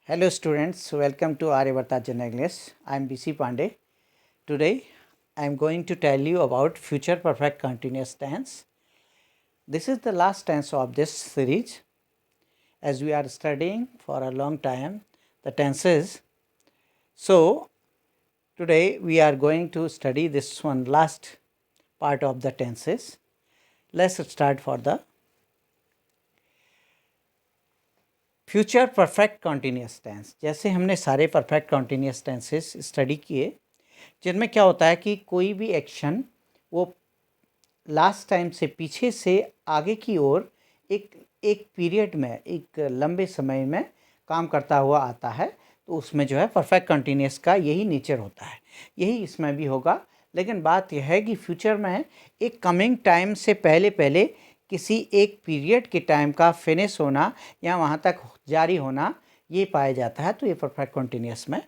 Hello students, welcome to Aryavarta General English. I am BC Pandey. Today I am going to tell you about future perfect continuous tense. This is the last tense of this series as we are studying for a long time the tenses. So today we are going to study this one last part of the tenses. Let's start for the future perfect continuous tense. जैसे हमने सारे perfect continuous tenses study किए जिनमें क्या होता है कि कोई भी एक्शन वो लास्ट टाइम से पीछे से आगे की ओर एक पीरियड में एक लंबे समय में काम करता हुआ आता है, तो उसमें जो है परफेक्ट कॉन्टीन्यूस का यही नेचर होता है. यही इसमें भी होगा. लेकिन बात यह है कि फ्यूचर में एक कमिंग टाइम से पहले किसी एक पीरियड के टाइम का फिनिश होना या वहाँ तक जारी होना ये पाया जाता है. तो ये परफेक्ट कॉन्टीन्यूस में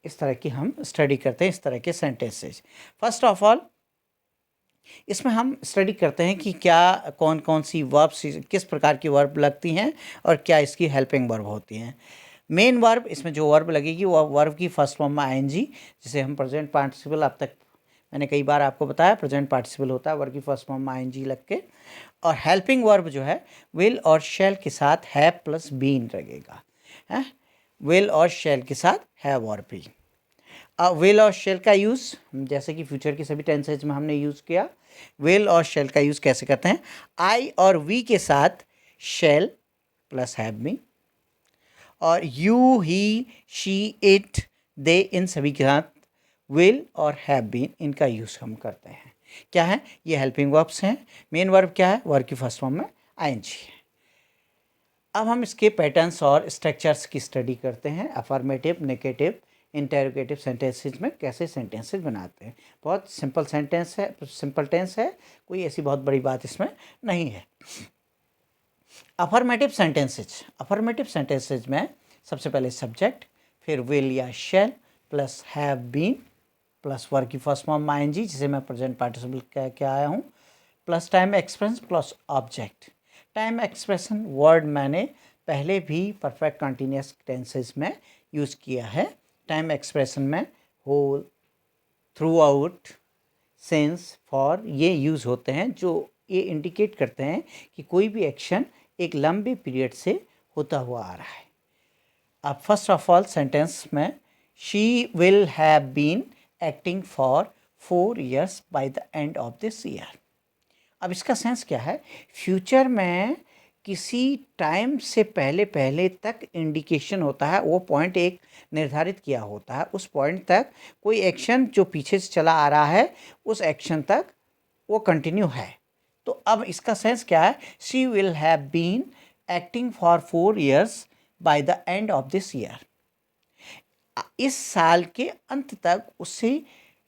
इस तरह की हम स्टडी करते हैं, इस तरह के सेंटेंसेस. फर्स्ट ऑफ ऑल इसमें हम स्टडी करते हैं कि क्या कौन कौन सी वर्ब, किस प्रकार की वर्ब लगती हैं और क्या इसकी हेल्पिंग वर्ब होती हैं. मेन वर्ब, इसमें जो वर्ब लगेगी वो वर्ब की फर्स्ट फॉर्म में आईएनजी, जिसे हम प्रेजेंट पार्टिसिपल, अब तक मैंने कई बार आपको बताया प्रेजेंट पार्टिसिपल होता है वर्ब की फर्स्ट फॉर्म में आईएनजी लग के. और हेल्पिंग वर्ब जो है विल और शैल के साथ हैव प्लस बीन लगेगा. विल और शैल के साथ हैव और बी. विल और शैल का यूज़ जैसे कि फ्यूचर के सभी टेंसेज में हमने यूज़ किया. विल और शैल का यूज़ कैसे करते हैं? आई और वी के साथ शैल प्लस हैव बीन, और यू, ही, शी, इट, दे, इन सभी के साथ विल और हैव बीन, इनका यूज़ हम करते हैं. क्या है? ये हेल्पिंग वर्ब्स हैं. मेन वर्ब क्या है? वर्ब की फर्स्ट फॉर्म में आईएनजी है. अब हम इसके पैटर्न्स और स्ट्रक्चर्स की स्टडी करते हैं. अफर्मेटिव, नेगेटिव, इंटरोगेटिव सेंटेंसेस में कैसे सेंटेंसेस बनाते हैं. बहुत सिंपल सेंटेंस है, सिंपल टेंस है, कोई ऐसी बहुत बड़ी बात इसमें नहीं है. अफर्मेटिव सेंटेंसेज में सबसे पहले सब्जेक्ट, फिर विल या shall plus have been plus verb की फर्स्ट फॉर्म आईएनजी, जिसे मैं प्रेजेंट पार्टिसिपल कह के आया हूँ, plus time expression plus object. Time expression word मैंने पहले भी परफेक्ट कंटिन्यूअस टेंसेस में यूज़ किया है. टाइम एक्सप्रेशन में whole, throughout, since, for ये यूज़ होते हैं, जो ये इंडिकेट करते हैं कि कोई भी एक्शन एक लंबे पीरियड से होता हुआ आ रहा है. अब फर्स्ट ऑफ ऑल सेंटेंस में she will have been acting for 4 years by the end of this year. अब इसका सेंस क्या है? फ्यूचर में किसी टाइम से पहले तक इंडिकेशन होता है, वो पॉइंट एक निर्धारित किया होता है. उस पॉइंट तक कोई एक्शन जो पीछे से चला आ रहा है उस एक्शन तक वो कंटिन्यू है. तो अब इसका सेंस क्या है? She will have been acting for 4 years by the end of this year. इस साल के अंत तक उससे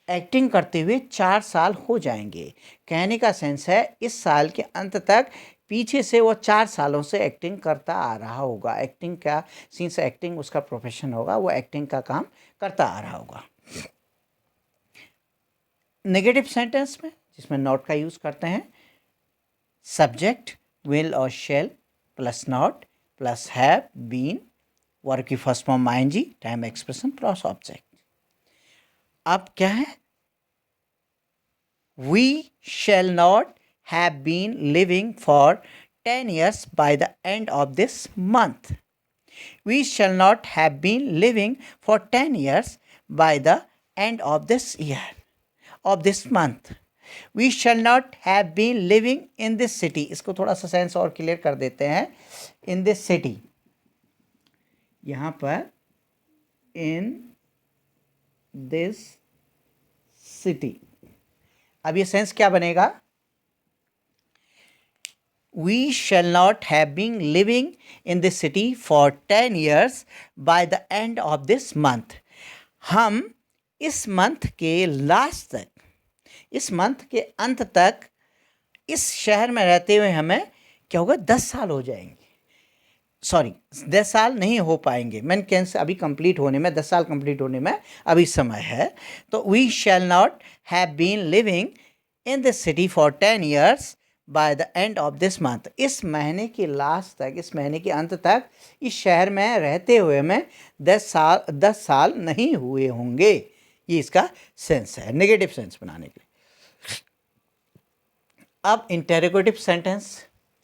एक्टिंग करते हुए 4 साल हो जाएंगे. कहने का सेंस है इस साल के अंत तक पीछे से वो 4 सालों से एक्टिंग करता आ रहा होगा. एक्टिंग का, सिंस एक्टिंग उसका प्रोफेशन होगा, वो एक्टिंग का काम करता आ रहा होगा. नेगेटिव सेंटेंस में जिसमें नॉट का यूज़ करते हैं, सब्जेक्ट विल और shall plus not plus have been, verb की first form ING, time expression plus object. अब क्या है? We shall not have been living for 10 years by the end of this month. We shall not have been living for 10 years by the end of this year, of this month. We shall not have been living in this city. इसको थोड़ा सा sense और clear कर देते हैं. In this city, यहाँ पर in this city. अब ये सेंस क्या बनेगा? We shall not have been living in this city for 10 years by the end of this month. हम इस मंथ के लास्ट तक, इस मंथ के अंत तक इस शहर में रहते हुए हमें क्या होगा? 10 साल हो जाएंगे. सॉरी, 10 साल नहीं हो पाएंगे. मैंने कैंसर अभी कंप्लीट होने में, 10 साल कंप्लीट होने में अभी समय है. तो we shall not have been living in this city for 10 years by the end of this month, इस महीने की लास्ट तक, इस महीने के अंत तक इस शहर में रहते हुए मैं 10 साल नहीं हुए होंगे। ये इसका सेंस है, नेगेटिव सेंस बनाने के लिए। अब interrogative sentence,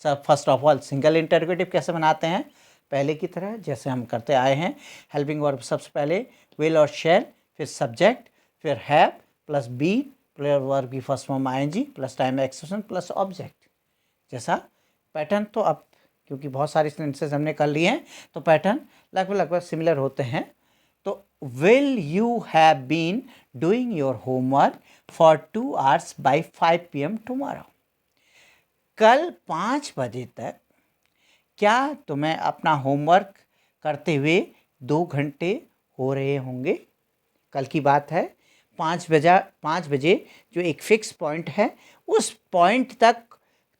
first of all single interrogative कैसे बनाते हैं, पहले की तरह जैसे हम करते आए हैं। हेल्पिंग वर्ब सबसे पहले विल और शैल, फिर सब्जेक्ट, फिर have plus be plus verb की first form ING plus time expression plus object जैसा पैटर्न। तो अब क्योंकि बहुत सारे सेंटेंसेस हमने कर लिए हैं तो पैटर्न लगभग सिमिलर होते हैं। तो will you have been doing your homework for 2 hours by 5 PM tomorrow. कल 5 बजे तक क्या तुम्हें अपना होमवर्क करते हुए 2 घंटे हो रहे होंगे। कल की बात है, 5 बजे जो एक फिक्स पॉइंट है उस पॉइंट तक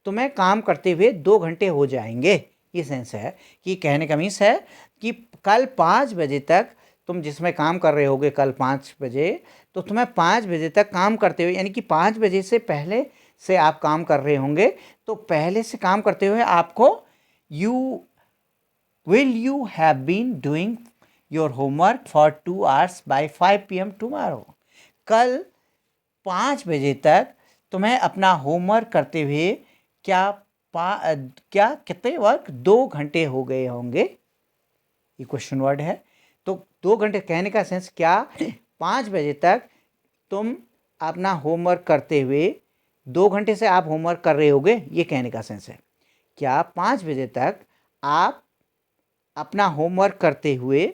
तुम्हें काम करते हुए 2 घंटे हो जाएंगे। ये सेंस है कि कहने का मीन्स है कि कल 5 बजे तक तुम जिसमें काम कर रहे होगे कल 5 बजे, तो तुम्हें 5 बजे तक काम करते हुए, यानी कि 5 बजे से पहले से आप काम कर रहे होंगे। तो पहले से काम करते हुए आपको will you have been doing your homework for 2 hours by 5 PM tomorrow. कल 5 बजे तक तुम्हें अपना होमवर्क करते हुए क्या कितने वर्क 2 घंटे हो गए होंगे। ये क्वेश्चन वर्ड है। तो 2 घंटे कहने का सेंस क्या, 5 बजे तक तुम अपना होमवर्क करते हुए 2 घंटे से आप होमवर्क कर रहे होगे, ये कहने का सेंस है। क्या 5 बजे तक आप अपना होमवर्क करते हुए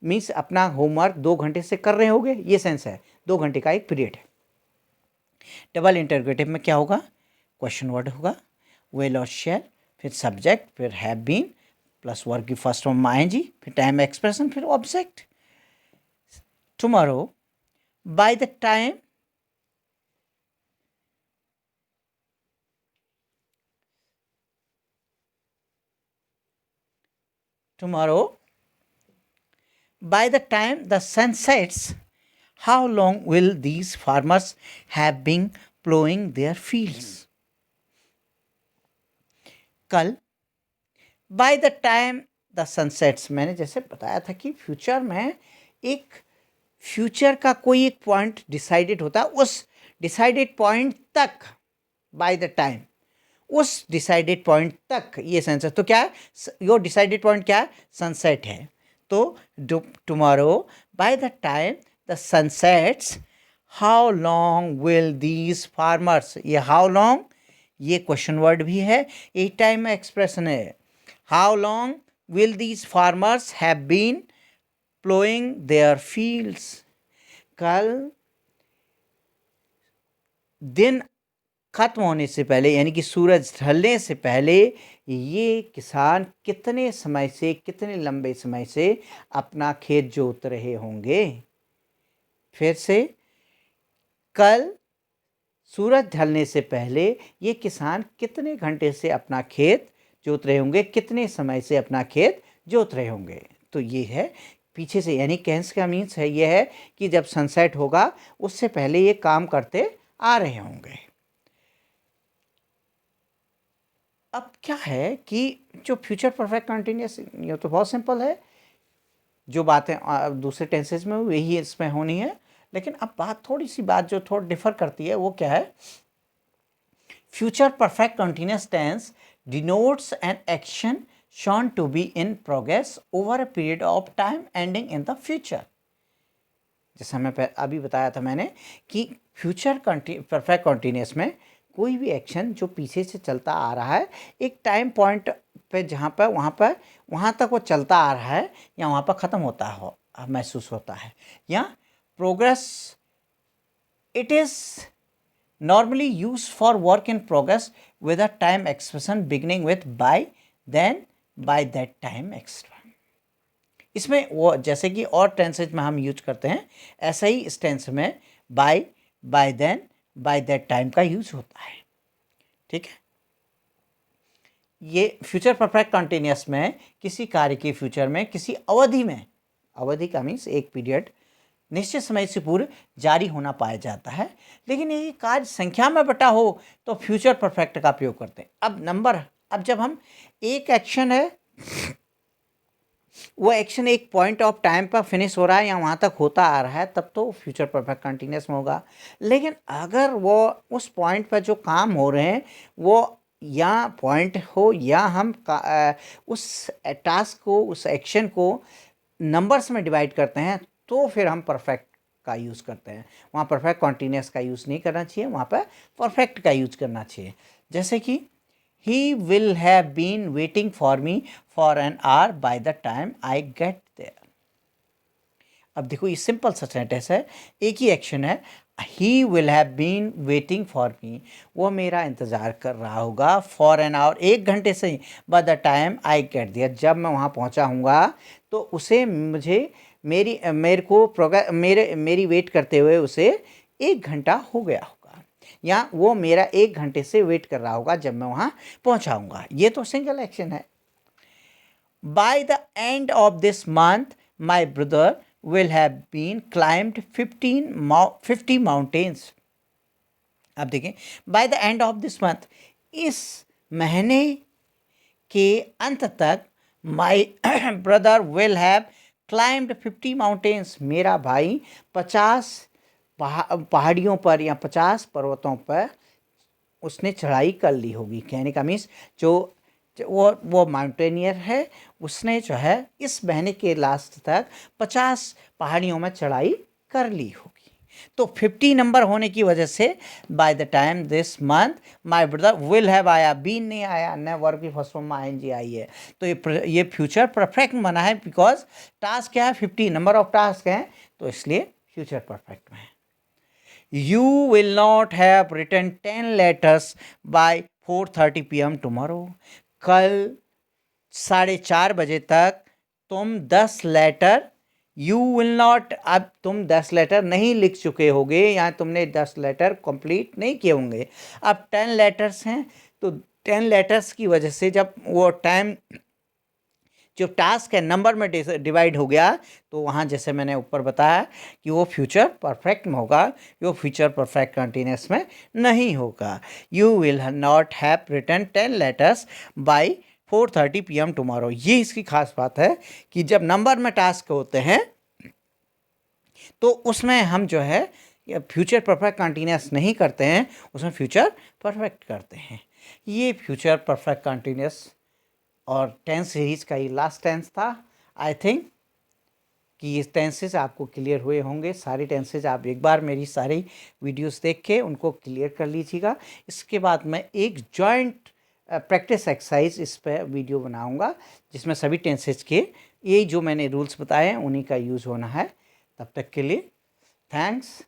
मीन्स अपना होमवर्क 2 घंटे से कर रहे होगे, ये सेंस है। 2 घंटे का एक पीरियड है। डबल इंटरोगेटिव में क्या होगा, क्वेश्चन वर्ड होगा विल और शैल, फिर सब्जेक्ट, फिर हैव बीन प्लस वर्ब की फर्स्ट फॉर्म आईएनजी, फिर टाइम एक्सप्रेशन, फिर object. Tomorrow by the time by the time the sun sets, how long will these farmers have been plowing their fields? कल by the time the sun sets, मैंने जैसे बताया था कि future में एक फ्यूचर का कोई एक पॉइंट डिसाइडेड होता है, उस डिसाइडेड पॉइंट तक by the time, उस डिसाइडेड पॉइंट तक ये सेंस है। तो क्या है, योर डिसाइडेड पॉइंट क्या है, सनसेट है। तो tomorrow by the time the sun sets, how long will these farmers, ये हाउ लॉन्ग ये क्वेश्चन वर्ड भी है, ये टाइम एक्सप्रेशन है। How long will these farmers have been ploughing their fields, कल दिन खत्म होने से पहले यानी कि सूरज ढलने से पहले ये किसान कितने समय से, कितने लंबे समय से अपना खेत जोत रहे होंगे। फिर से, कल सूरज ढलने से पहले ये किसान कितने घंटे से अपना खेत जोत रहे होंगे, कितने समय से अपना खेत जोत रहे होंगे। तो ये है पीछे से, यानी कैंस का मीन्स है ये है कि जब सनसेट होगा उससे पहले ये काम करते आ रहे होंगे। अब क्या है कि जो फ्यूचर परफेक्ट कंटिन्यूअस, ये तो बहुत सिंपल है, जो बातें दूसरे टेंसेज में वही इसमें होनी है। लेकिन अब थोड़ी सी बात जो थोड़ा डिफर करती है वो क्या है, future perfect continuous tense denotes an action shown to be in progress over a period of time ending in the future. जैसा मैं अभी बताया था मैंने कि फ्यूचर परफेक्ट कंटिन्यूअस में कोई भी एक्शन जो पीछे से चलता आ रहा है, एक टाइम पॉइंट पे जहाँ पर वहाँ तक वो चलता आ रहा है या वहाँ पर ख़त्म होता हो महसूस होता है, या progress, it is normally use for work in progress with a time expression beginning with by then by that time extra. इसमें वो जैसे कि और टेंसेज में हम यूज करते हैं, ऐसा ही इस टेंस में by then by that time का यूज होता है। ठीक है, ये फ्यूचर परफेक्ट कंटिन्यूअस में किसी कार्य की फ्यूचर में किसी अवधि में, अवधि का मीन्स एक पीरियड, निश्चित समय से पूर्व जारी होना पाया जाता है। लेकिन यही कार्य संख्या में बटा हो तो फ्यूचर परफेक्ट का प्रयोग करते हैं। अब जब हम एक एक्शन है, वो एक्शन एक पॉइंट ऑफ टाइम पर फिनिश हो रहा है या वहाँ तक होता आ रहा है, तब तो फ्यूचर परफेक्ट कंटिन्यूस में होगा। लेकिन अगर वो उस पॉइंट पर जो काम हो रहे हैं वो या पॉइंट हो या हम उस टास्क को, उस एक्शन को नंबर्स में डिवाइड करते हैं, तो फिर हम परफेक्ट का यूज़ करते हैं। वहाँ परफेक्ट कॉन्टीन्यूस का यूज़ नहीं करना चाहिए, वहाँ पर परफेक्ट का यूज़ करना चाहिए। जैसे कि he will have been waiting for me for an hour by the time I get there। अब देखो ये सिंपल सा सेंटेंस है, एक ही एक्शन है। he will have been waiting for me, वो मेरा इंतज़ार कर रहा होगा for an hour, 1 घंटे से ही, by the time I get there, जब मैं वहाँ पहुँचा हूँगा तो उसे मेरी वेट करते हुए उसे 1 घंटा हो गया होगा, या वो मेरा 1 घंटे से वेट कर रहा होगा जब मैं वहाँ पहुँचाऊँगा। ये तो सिंगल एक्शन है। By the end of this month, my brother will have been climbed 50 mountains। अब देखें, by the end of this month, इस महीने के अंत तक my brother will have climbed 50 mountains, मेरा भाई 50 पहाड़ियों पर या 50 पर्वतों पर उसने चढ़ाई कर ली होगी। कहने का मीन्स जो वो माउंटेनियर है, उसने जो है इस महीने के लास्ट तक 50 पहाड़ियों में चढ़ाई कर ली होगी। तो 50 नंबर होने की वजह से bye the time this month my brother will have आया, बीन नहीं आया, न वर्ब की फर्स्ट फॉर्म में आईएनजी आई है, तो ये फ्यूचर परफेक्ट बना है बिकॉज टास्क क्या है, 50 नंबर ऑफ टास्क हैं, तो इसलिए फ्यूचर परफेक्ट में है। You will not have written 10 letters by 4:30 PM tomorrow। कल 4:30 बजे तक तुम 10 लेटर, यू विल नॉट, अब तुम 10 लेटर नहीं लिख चुके होगे या तुमने 10 लेटर कंप्लीट नहीं किए होंगे। अब 10 लेटर्स हैं, तो 10 लेटर्स की वजह से जब वो टाइम, जो टास्क है नंबर में डिवाइड हो गया, तो वहाँ जैसे मैंने ऊपर बताया कि वो फ्यूचर परफेक्ट में होगा, वो फ्यूचर परफेक्ट कंटिन्यूस में नहीं होगा। You will not have written 10 letters by 4:30 PM tomorrow. ये इसकी खास बात है कि जब नंबर में टास्क होते हैं तो उसमें हम जो है फ्यूचर परफेक्ट कंटिन्यूस नहीं करते हैं, उसमें फ्यूचर परफेक्ट करते हैं। ये फ्यूचर परफेक्ट कंटिन्यूस और टेंस सीरीज का ये लास्ट टेंस था। आई थिंक कि ये टेंसेज आपको क्लियर हुए होंगे। सारे टेंसेज आप एक बार मेरी सारी वीडियोस देख के उनको क्लियर कर लीजिएगा। इसके बाद मैं एक जॉइंट प्रैक्टिस एक्सरसाइज इस पर वीडियो बनाऊंगा, जिसमें सभी टेंसेज के ये जो मैंने रूल्स बताए हैं उन्हीं का यूज़ होना है। तब तक के लिए थैंक्स।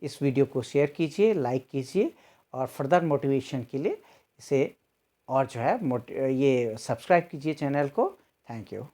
इस वीडियो को शेयर कीजिए, लाइक कीजिए, और फर्दर मोटिवेशन के लिए इसे और जो है ये सब्सक्राइब कीजिए चैनल को। Thank you.